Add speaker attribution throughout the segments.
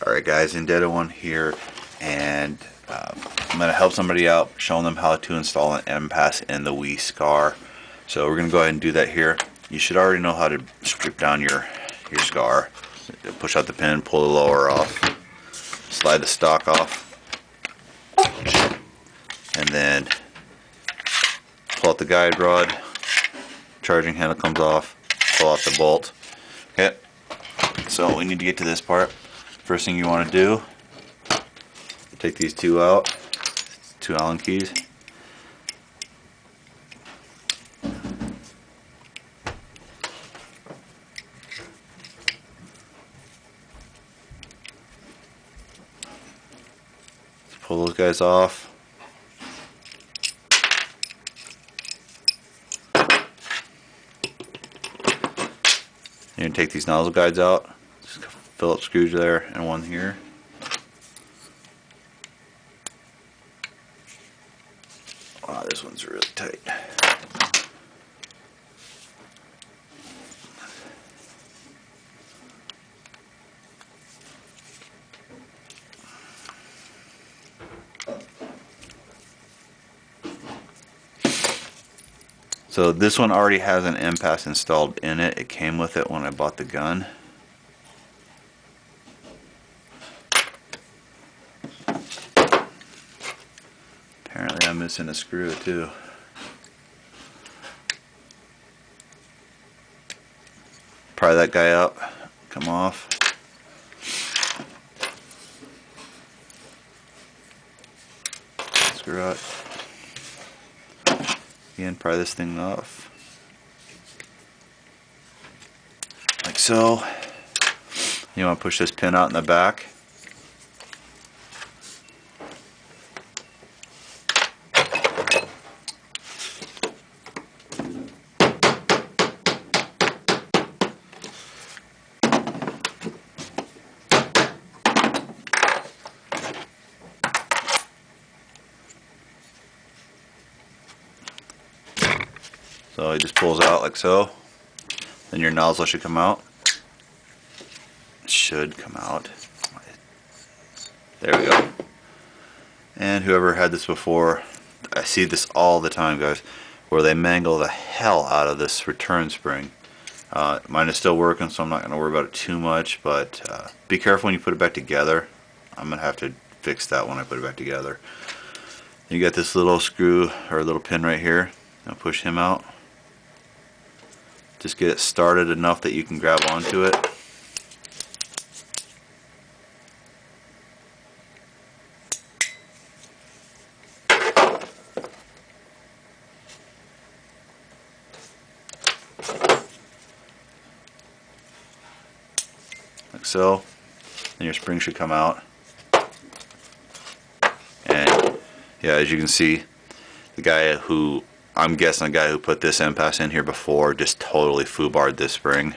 Speaker 1: Alright guys, Indebted One here, and I'm going to help somebody out, showing them how to install an NPAS in the Wii SCAR. So we're going to go ahead and do that here. You should already know how to strip down your SCAR. Push out the pin, pull the lower off, slide the stock off, and then pull out the guide rod, charging handle comes off, pull out the bolt. Okay, so we need to get to this part. First thing you want to do, take these two out, two Allen keys. Pull those guys off. You're going to take these nozzle guides out. Just Phillips screws there and one here. Wow, this one's really tight. So this one already has an NPAS installed in it. It came with it when I bought the gun. Apparently I'm missing a screw too. Pry that guy up, come off. Screw out. Again, pry this thing off. Like so. You want to push this pin out in the back. So it just pulls out like so. Then your nozzle should come out. It should come out. There we go. And whoever had this before, I see this all the time, guys, where they mangle the hell out of this return spring. Mine is still working, so I'm not going to worry about it too much, but be careful when you put it back together. I'm going to have to fix that when I put it back together. You got this little screw or little pin right here. Now push him out. Just get it started enough that you can grab onto it. Like so. Then your spring should come out. And yeah, as you can see, the guy who, I'm guessing the guy who put this NPAS in here before just totally foobarred this spring.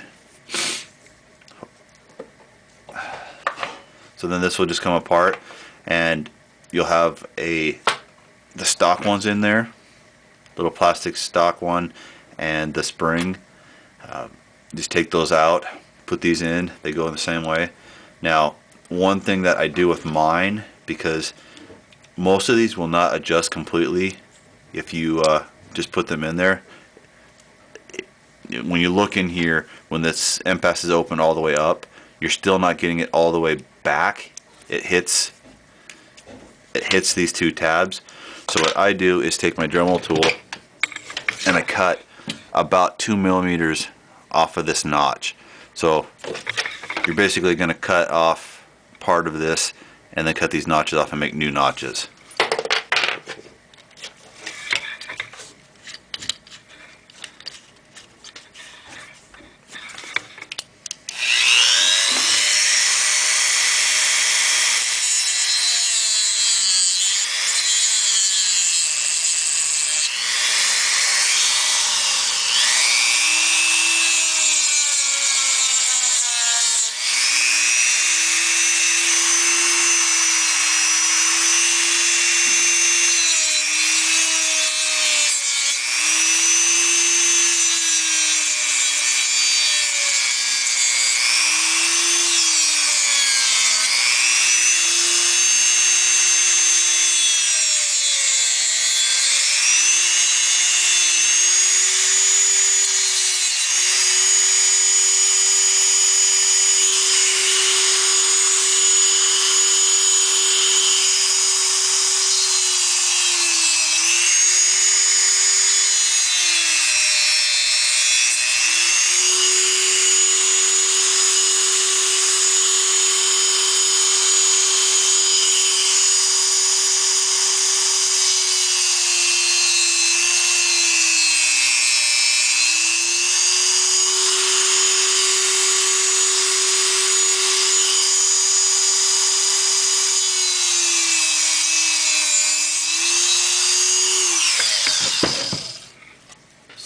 Speaker 1: So then this will just come apart, and you'll have the stock ones in there, little plastic stock one, and the spring. Just take those out, put these in. They go in the same way. Now, one thing that I do with mine, because most of these will not adjust completely if you just put them in there. When you look in here, when this NPAS is open all the way up, you're still not getting it all the way back. It hits these two tabs. So what I do is take my Dremel tool and I cut about 2 millimeters off of this notch. So you're basically going to cut off part of this and then cut these notches off and make new notches.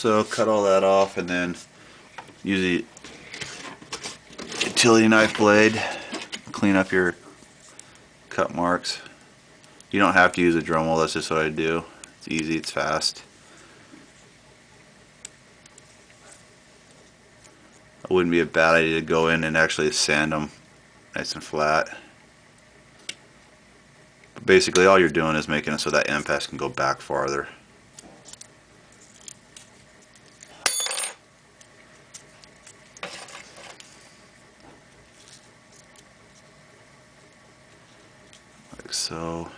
Speaker 1: So cut all that off and then use the utility knife blade, clean up your cut marks. You don't have to use a Dremel, that's just what I do. It's easy, it's fast. It wouldn't be a bad idea to go in and actually sand them nice and flat. But basically all you're doing is making it so that NPAS can go back farther. Like so.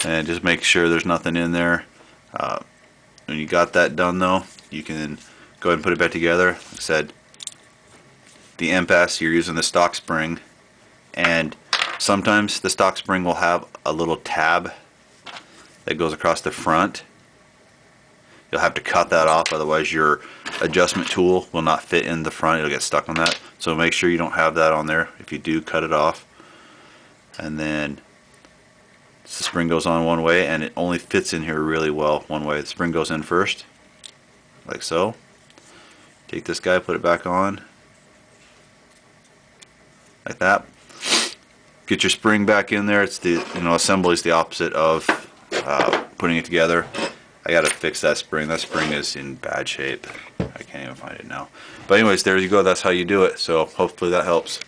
Speaker 1: And just make sure there's nothing in there. When you got that done though, you can go ahead and put it back together. Like I said, the NPAS, you're using the stock spring, and sometimes the stock spring will have a little tab that goes across the front. You'll have to cut that off, otherwise your adjustment tool will not fit in the front. It'll get stuck on that. So make sure you don't have that on there. If you do, cut it off. And then the spring goes on one way, and it only fits in here really well one way. The spring goes in first, like so. Take this guy, put it back on, like that. Get your spring back in there. It's the assembly is the opposite of putting it together. I gotta fix that spring. That spring is in bad shape. I can't even find it now. But anyways, there you go. That's how you do it. So hopefully that helps.